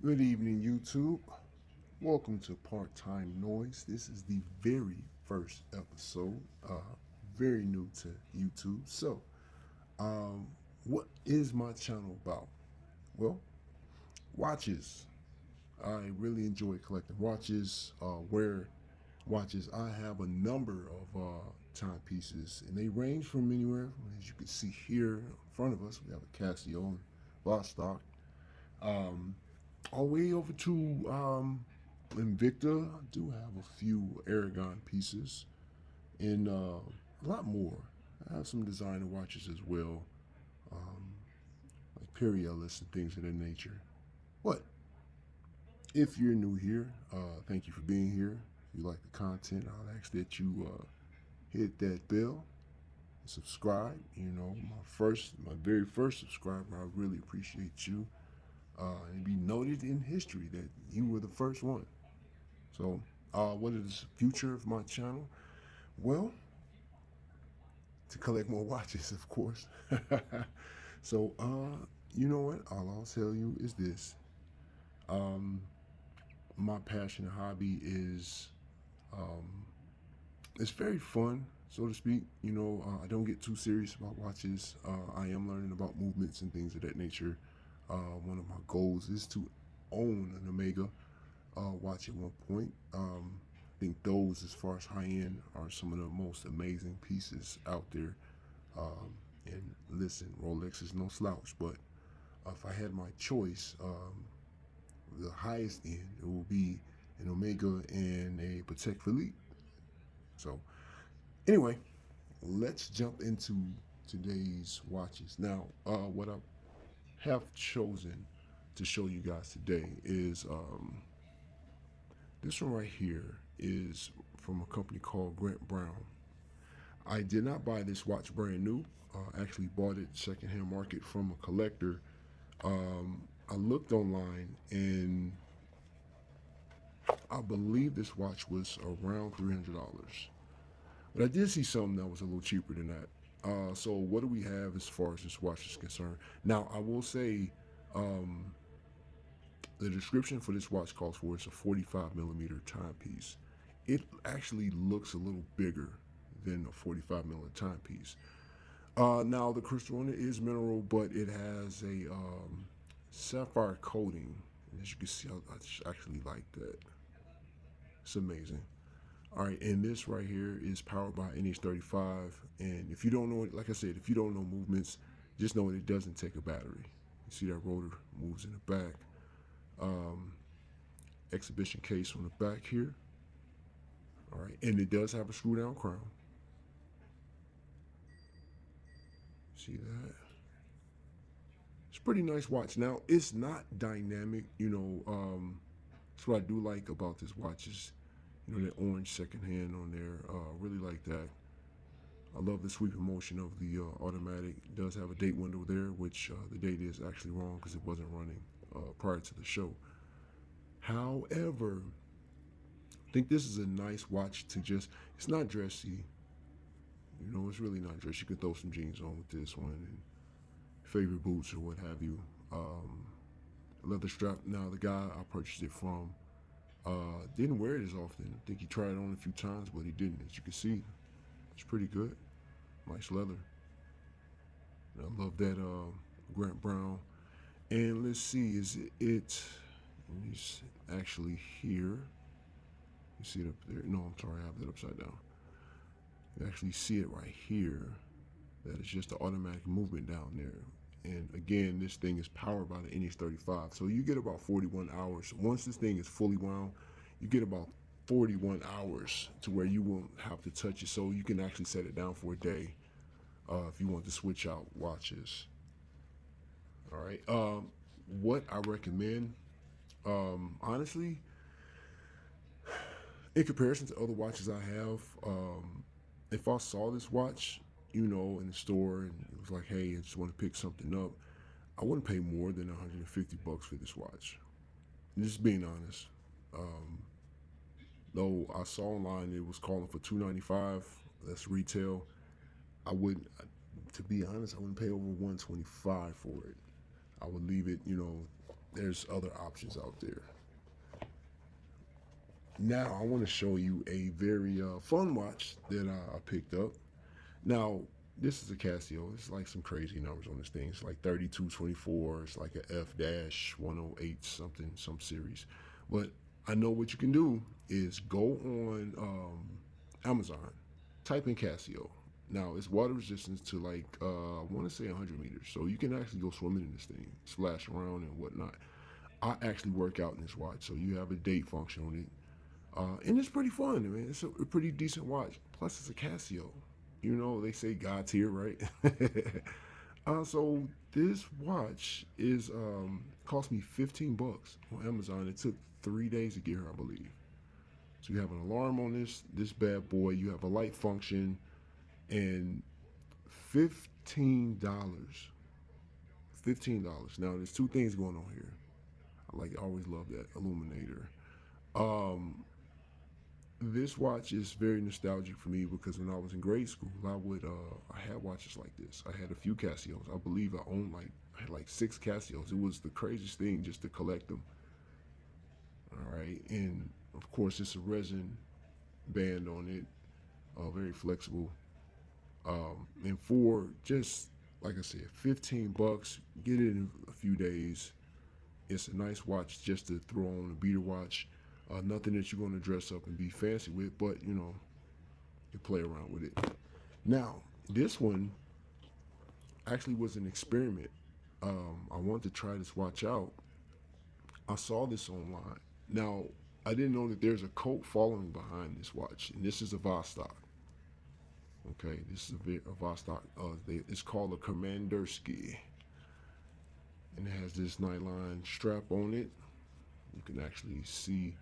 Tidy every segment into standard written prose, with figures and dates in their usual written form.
Good evening, YouTube. Welcome to Part Time Noise. This is the very first episode, very new to YouTube. Um, what is my channel about? Well, watches. I really enjoy collecting watches, wear watches. I have a number of timepieces, and they range from anywhere, as you can see here in front of us, we have a Casio and Vostok. Um, all the way over to Invicta. I do have a few Aragon pieces and a lot more. I have some designer watches as well, um, like Periellis and things of that nature. But if you're new here, thank you for being here. If you like the content, I'll ask that you hit that bell, subscribe. You know, my very first subscriber. I really appreciate you. And be noted in history that you were the first one. So, what is the future of my channel? Well, to collect more watches, of course. so, you know what? All I'll tell you is this. Um, my passion and hobby is, um, it's very fun, so to speak. You know, I don't get too serious about watches. I am learning about movements and things of that nature. One of my goals is to own an Omega watch at one point. I think those, as far as high end, are some of the most amazing pieces out there. And listen, Rolex is no slouch, but if I had my choice, the highest end, it will be an Omega and a Patek Philippe. So, anyway, let's jump into today's watches. Now, what I have chosen to show you guys today is this one right here is from a company called Grant Brown. I did not buy this watch brand new. Actually bought it secondhand market from a collector. I looked online and I believe this watch was around $300. But I did see something that was a little cheaper than that. So what do we have as far as this watch is concerned? Now I will say um, the description for this watch calls for it's a 45 millimeter timepiece. It actually looks a little bigger than a 45 millimeter timepiece. Now the crystal on it is mineral, but it has a sapphire coating. And as you can see, I actually like that. It's amazing. All right, and this right here is powered by NH35. And if you don't know it, like I said, if you don't know movements, just know it doesn't take a battery. You see that rotor moves in the back. Um, Exhibition case on the back here. All right, and it does have a screw down crown. See that? It's a pretty nice watch. Now, it's not dynamic, that's what I do like about this watch is, that orange second hand on there. Really like that. I love the sweeping motion of the automatic. It does have a date window there, which the date is actually wrong because it wasn't running prior to the show. However, I think this is a nice watch to it's not dressy. It's really not dressy. You can throw some jeans on with this one and favorite boots or what have you. Leather strap. Now, the guy I purchased it from didn't wear it as often. I think he tried it on a few times, but he didn't. As you can see, it's pretty good. Nice leather. And I love that Grant Brown. And let's see, is it it's actually here. You see it up there? No, I'm sorry, I have that upside down. You actually see it right here. That is just the automatic movement down there. And again, this thing is powered by the NH35. So you get about 41 hours. Once this thing is fully wound, you get about 41 hours to where you won't have to touch it. So you can actually set it down for a day if you want to switch out watches. All right. What I recommend, honestly, in comparison to other watches I have, if I saw this watch, in the store and it was like, hey, I just want to pick something up, I wouldn't pay more than 150 bucks for this watch. Just being honest. Though I saw online it was calling for 295. That's retail. I wouldn't, to be honest, I wouldn't pay over 125 for it. I would leave it, there's other options out there. Now I want to show you a very fun watch that I picked up. Now this is a Casio. It's like some crazy numbers on this thing. It's like 3224. It's like a F-108 something, some series. But I know what you can do is go on Amazon, type in Casio. Now it's water resistance to like I want to say 100 meters, so you can actually go swimming in this thing, splash around and whatnot. I actually work out in this watch, so you have a date function on it, and it's pretty fun. I mean, it's a pretty decent watch. Plus, it's a Casio. You know, they say God's here, right? So this watch is cost me $15 on Amazon. It took 3 days to get here, I believe. So you have an alarm on this bad boy. You have a light function, and $15. $15. Now there's two things going on here. I always love that illuminator. Um, this watch is very nostalgic for me because when I was in grade school, I had watches like this. I had a few Casios. I believe I had like six Casios. It was the craziest thing just to collect them. All right, and of course it's a resin band on it, very flexible. And for just like I said, $15, get it in a few days. It's a nice watch just to throw on a beater watch. Nothing that you're going to dress up and be fancy with, but you play around with it. Now, this one actually was an experiment. I wanted to try this watch out. I saw this online. Now, I didn't know that there's a cult following behind this watch, and this is a Vostok. Okay, this is a Vostok. It's called a Commandersky, and it has this nylon strap on it. You can actually see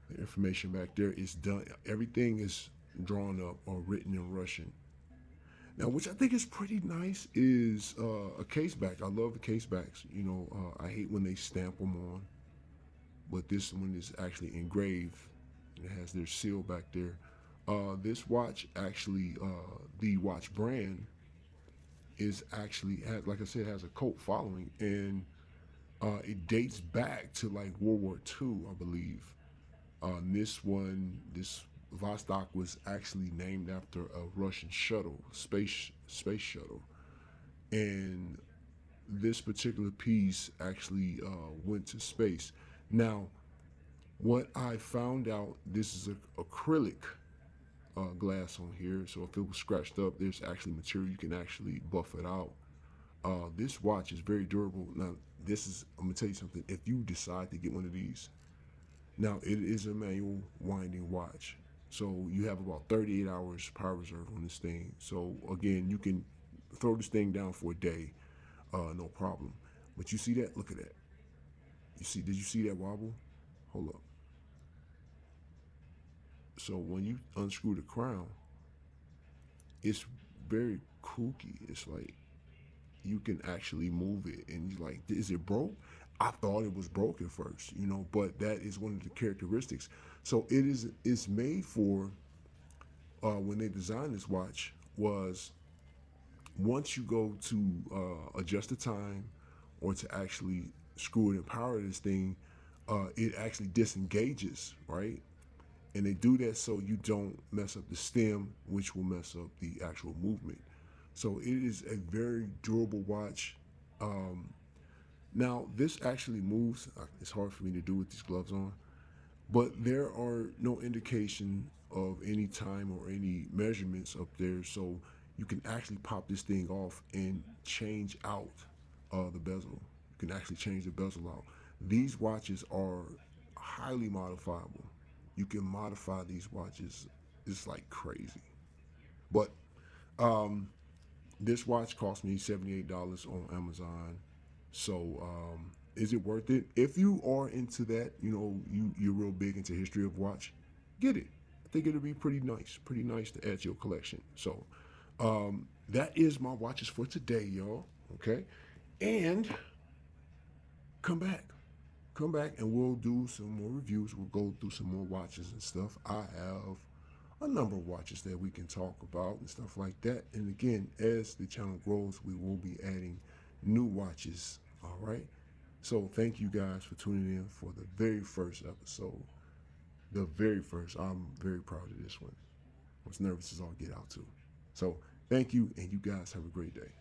the information back there. It's done. Everything is drawn up or written in Russian. Now, which I think is pretty nice, is a case back. I love the case backs. I hate when they stamp them on, but this one is actually engraved. It has their seal back there. This watch actually, the watch brand is actually, like I said, has a cult following, and it dates back to like World War II, I believe. This Vostok was actually named after a Russian shuttle, space shuttle, and this particular piece actually went to space. Now, what I found out, this is a acrylic glass on here, so if it was scratched up, there's actually material you can actually buff it out. This watch is very durable. Now, I'm gonna tell you something. If you decide to get one of these, now it is a manual winding watch, so you have about 38 hours power reserve on this thing. So again, you can throw this thing down for a day, no problem. But you see that? Look at that. Did you see that wobble? Hold up. So when you unscrew the crown, it's very kooky. It's like you can actually move it, and you're like, is it broke? I thought it was broken first, but that is one of the characteristics. So it's made for when they designed this watch was once you go to adjust the time or to actually screw it and power this thing, it actually disengages, right? And they do that so you don't mess up the stem, which will mess up the actual movement. So it is a very durable watch. Um, Now this actually moves. It's hard for me to do with these gloves on, but there are no indication of any time or any measurements up there, so you can actually pop this thing off and change out the bezel. You can actually change the bezel out. These watches are highly modifiable. You can modify these watches. It's like crazy. But um, this watch cost me $78 on Amazon. So is it worth it? If you are into that, you're real big into history of watch, get it. I think it'll be pretty nice to add to your collection. So that is my watches for today, y'all. Okay, and come back, and we'll do some more reviews. We'll go through some more watches and stuff. I have a number of watches that we can talk about and stuff like that. And again, as the channel grows, we will be adding new watches. All right. So thank you guys for tuning in for the very first episode. The very first. I'm very proud of this one. I was nervous as all get out too. So thank you, and you guys have a great day.